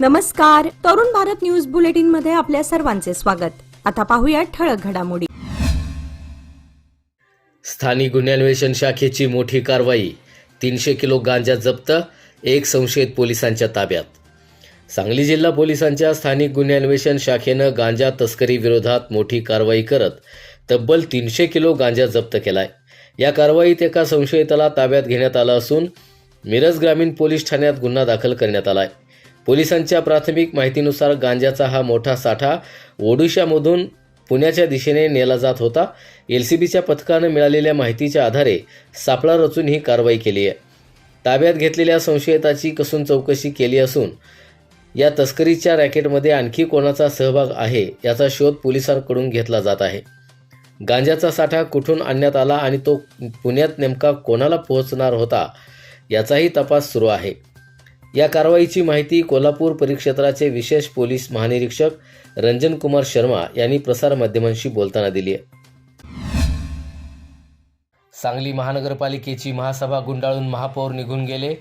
नमस्कार, Tarun Bharat news bulletin मध्ये आपल्या सर्वांचे स्वागत. आता पाहूया ठळक घडामोडी. स्थानिक गुन्हेन्वेषण शाखेची मोठी कारवाई. 300 किलो गांजा जप्त, एक संशयित पोलिसांच्या ताब्यात. सांगली जिल्हा पोलिसांच्या स्थानिक गुन्हेन्वेषण शाखेनं गांजा तस्करी विरोधात मोठी कारवाई करत तब्बल 300 किलो गांजा जप्त केलाय. या कारवाईत एका संशयिताला ताब्यात घेण्यात आलं असून मिरज ग्रामीण पोलीस ठाण्यात गुन्हा दाखल करण्यात आलाय. पोलिसांच्या प्राथमिक माहितीनुसार गांजाचा हा मोठा साठा ओडिशामधून पुण्याच्या दिशेने नेला जात होता. LCBच्या पथकानं मिळालेल्या माहितीच्या आधारे सापळा रचून ही कारवाई केली आहे. ताब्यात घेतलेल्या संशयिताची कसून चौकशी केली असून या तस्करीच्या रॅकेटमध्ये आणखी कोणाचा सहभाग आहे याचा शोध पोलिसांकडून घेतला जात आहे. गांजाचा साठा कुठून आणण्यात आला आणि तो पुण्यात नेमका कोणाला पोहोचणार होता याचाही तपास सुरू आहे. या कारवाईची माहिती कोल्हापूर परिक्षेत्राचे विशेष पोलीस महानिरीक्षक रंजन कुमार शर्मा यांनी प्रसारमाध्यमांशी बोलताना दिली आहे. सांगली महानगरपालिकेची महासभा गुंडाळून महापौर निघून गेले,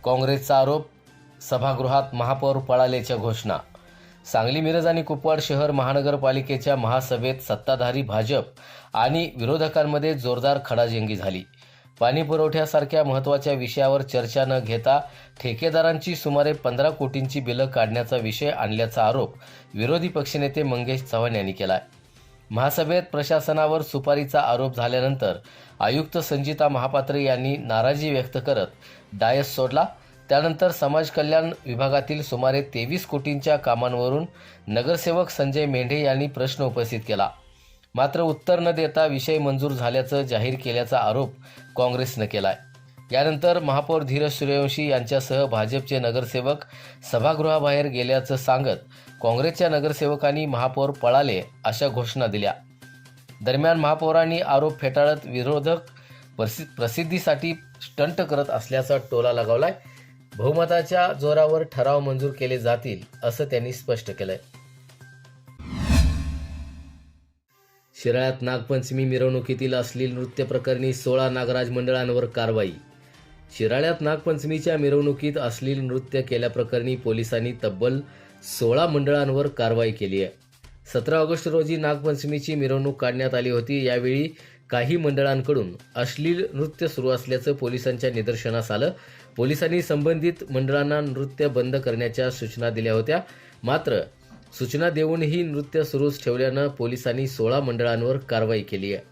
काँग्रेसचा आरोप. सभागृहात महापौर पळाल्याच्या घोषणा. सांगली, मिरज आणि कुपवाड शहर महानगरपालिकेच्या महासभेत सत्ताधारी भाजप आणि विरोधकांमध्ये जोरदार खडाजंगी झाली. पाणी पुरवठ्यासारख्या महत्त्वाच्या विषयावर चर्चा न घेता ठेकेदारांची सुमारे 15 कोटींची बिलं काढण्याचा विषय आणल्याचा आरोप विरोधी पक्षनेते मंगेश चव्हाण यांनी केलाय. महासभेत प्रशासनावर सुपारीचा आरोप झाल्यानंतर आयुक्त संजिता महापात्र यांनी नाराजी व्यक्त करत डायस सोडला. त्यानंतर समाज कल्याण विभागातील सुमारे 23 कोटींच्या कामांवरून नगरसेवक संजय मेंढे यांनी प्रश्न उपस्थित केला. मात्र उत्तर न देता विषय मंजूर झाल्याचं जाहीर केल्याचा आरोप काँग्रेसनं केलाय. यानंतर महापौर धीरज सूर्यवंशी यांच्यासह भाजपचे नगरसेवक सभागृहाबाहेर गेल्याचं सांगत काँग्रेसच्या नगरसेवकांनी महापौर पळाले अशा घोषणा दिल्या. दरम्यान महापौरांनी आरोप फेटाळत विरोधक प्रसिद्धीसाठी स्टंट करत असल्याचा टोला लगावलाय. बहुमताच्या जोरावर ठराव मंजूर केले जातील असं त्यांनी स्पष्ट केलंय. शिराळ्यात नागपंचमी मिरवणुकीतील अश्लील नृत्य प्रकरणी 16 नागराज मंडळांवर कारवाई. शिराळ्यात नागपंचमीच्या मिरवणुकीत अश्लील नृत्य केल्याप्रकरणी पोलिसांनी तब्बल 16 मंडळांवर कारवाई केली आहे. 17 ऑगस्ट रोजी नागपंचमीची मिरवणूक काढण्यात आली होती. यावेळी काही मंडळांकडून अश्लील नृत्य सुरू असल्याचं पोलिसांच्या निदर्शनास आलं. पोलिसांनी संबंधित मंडळांना नृत्य बंद करण्याच्या सूचना दिल्या होत्या. मात्र सूचना देऊनही नृत्य सुरूच ठेवल्यानं पोलिसांनी 16 मंडळांवर कारवाई केली आहे.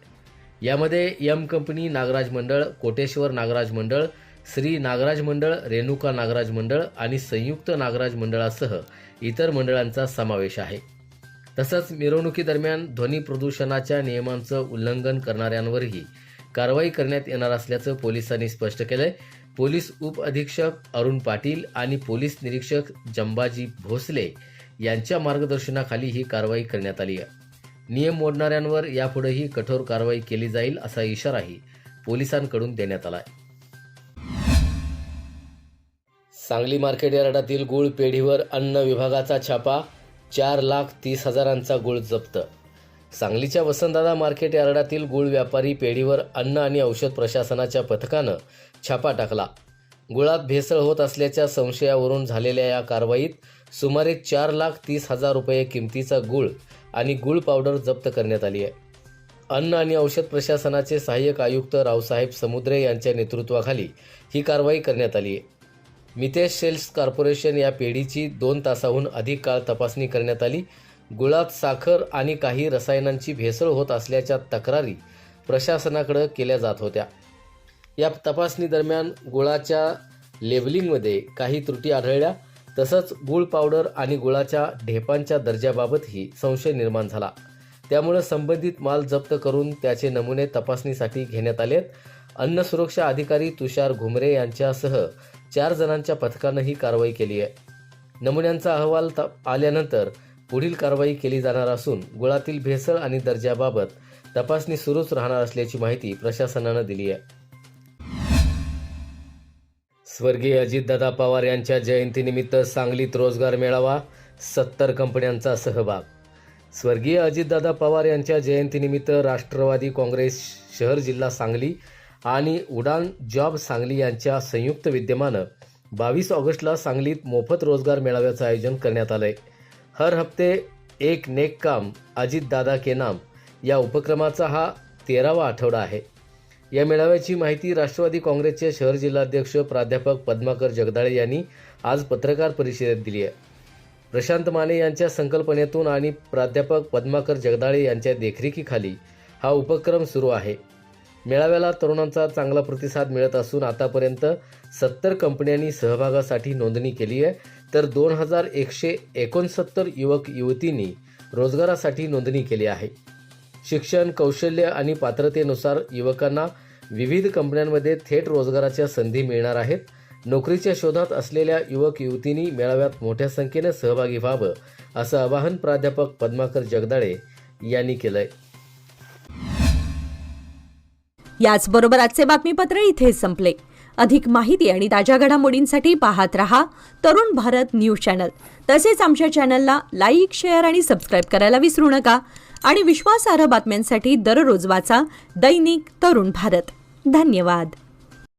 यामध्ये एम कंपनी नागराज मंडळ, कोटेश्वर नागराज मंडळ, श्री नागराज मंडळ, रेणुका नागराज मंडळ आणि संयुक्त नागराज मंडळासह इतर मंडळांचा समावेश आहे. तसंच मिरवणुकीदरम्यान ध्वनी प्रदूषणाच्या नियमांचं उल्लंघन करणाऱ्यांवरही कारवाई करण्यात येणार असल्याचं पोलिसांनी स्पष्ट केलंय. पोलीस उप अधीक्षक अरुण पाटील आणि पोलीस निरीक्षक जंबाजी भोसले यांच्या मार्गदर्शनाखाली ही कारवाई करण्यात आली आहे. नियम मोडणाऱ्यांवर यापुढेही कठोर कारवाई केली जाईल असा इशाराही पोलिसांकडून देण्यात आला आहे. सांगली मार्केट यार्डातील गूळ पेढीवर अन्न विभागाचा छापा. 4,30,000चा गूळ जप्त. सांगलीच्या वसंतदादा मार्केट यार्डातील गूळ व्यापारी पेढीवर अन्न आणि औषध प्रशासनाच्या पथकानं छापा टाकला. गुळात भेसळ होत असल्याच्या संशयावरून झालेल्या या कारवाईत सुमारे 4,30,000 रुपये किमतीचा गूळ आणि गूळ पावडर जप्त करण्यात आली आहे. अन्न आणि औषध प्रशासनाचे सहाय्यक आयुक्त रावसाहेब समुद्रे यांच्या नेतृत्वाखाली ही कारवाई करण्यात आली आहे. मितेश सेल्स कॉर्पोरेशन या पेढीची 2 तासाहून अधिक काळ तपासणी करण्यात आली. गुळात साखर आणि काही रसायनांची भेसळ होत असल्याच्या तक्रारी प्रशासनाकडे केल्या जात होत्या. या तपासणी दरम्यान गुळाच्या लेबलिंगमध्ये काही त्रुटी आढळल्या. तसंच गूळ पावडर आणि गुळाच्या ढेपांच्या दर्जाबाबतही संशय निर्माण झाला. त्यामुळे संबंधित माल जप्त करून त्याचे नमुने तपासणीसाठी घेण्यात आलेत. अन्न सुरक्षा अधिकारी तुषार घुमरे यांच्यासह 4 जणांच्या पथकानं ही कारवाई केली आहे. नमुन्यांचा अहवाल आल्यानंतर पुढील कारवाई केली जाणार असून गुळातील भेसळ आणि दर्जाबाबत तपासणी सुरूच राहणार असल्याची माहिती प्रशासनानं दिली आहे. स्वर्गीय अजितदादा पवार यांच्या जयंतीनिमित्त सांगलीत रोजगार मेळावा. 70 कंपन्यांचा सहभाग. स्वर्गीय अजितदादा पवार यांच्या जयंतीनिमित्त राष्ट्रवादी काँग्रेस शहर जिल्हा सांगली आणि उडान जॉब सांगली यांच्या संयुक्त विद्यमानं 22 ऑगस्टला सांगलीत मोफत रोजगार मेळाव्याचं आयोजन करण्यात आलंय. हर हफ्ते एक नेक काम अजित दादा के नाम या उपक्रमाचा हा 13वा आठवडा आहे. या मेळाव्याची माहिती राष्ट्रवादी काँग्रेसचे शहर जिल्हाध्यक्ष प्राध्यापक पद्माकर जगदाळे यांनी आज पत्रकार परिषदेत दिली आहे. प्रशांत माने यांच्या संकल्पनेतून आणि प्राध्यापक पद्माकर जगदाळे यांच्या देखरेखीखाली हा उपक्रम सुरू आहे. मेळाव्याला तरुणांचा चांगला प्रतिसाद मिळत असून आतापर्यंत 70 कंपन्यांनी सहभागासाठी नोंदणी केली आहे, तर 2169 युवक युवतींनी रोजगारासाठी नोंदणी केली आहे. शिक्षण, कौशल्य आणि पात्रतेनुसार युवकांना विविध कंपन्यांमध्ये थेट रोजगाराच्या संधी मिळणार आहेत. नोकरीच्या शोधात असलेल्या युवक युवतींनी मेळाव्यात मोठ्या संख्येने सहभागी व्हावं असं आवाहन प्राध्यापक पद्माकर जगदाळे यांनी केलंय. याचबरोबर आजचे बातमीपत्र इथे संपले. अधिक माहिती आणि ताज्या घडामोडींसाठी पाहत रहा तरुण भारत न्यूज चॅनल. तसेच आमच्या चॅनलला लाईक, शेअर आणि सबस्क्राईब करायला विसरू नका. आणि विश्वासार्ह बातम्यांसाठी दररोज वाचा दैनिक तरुण भारत. धन्यवाद.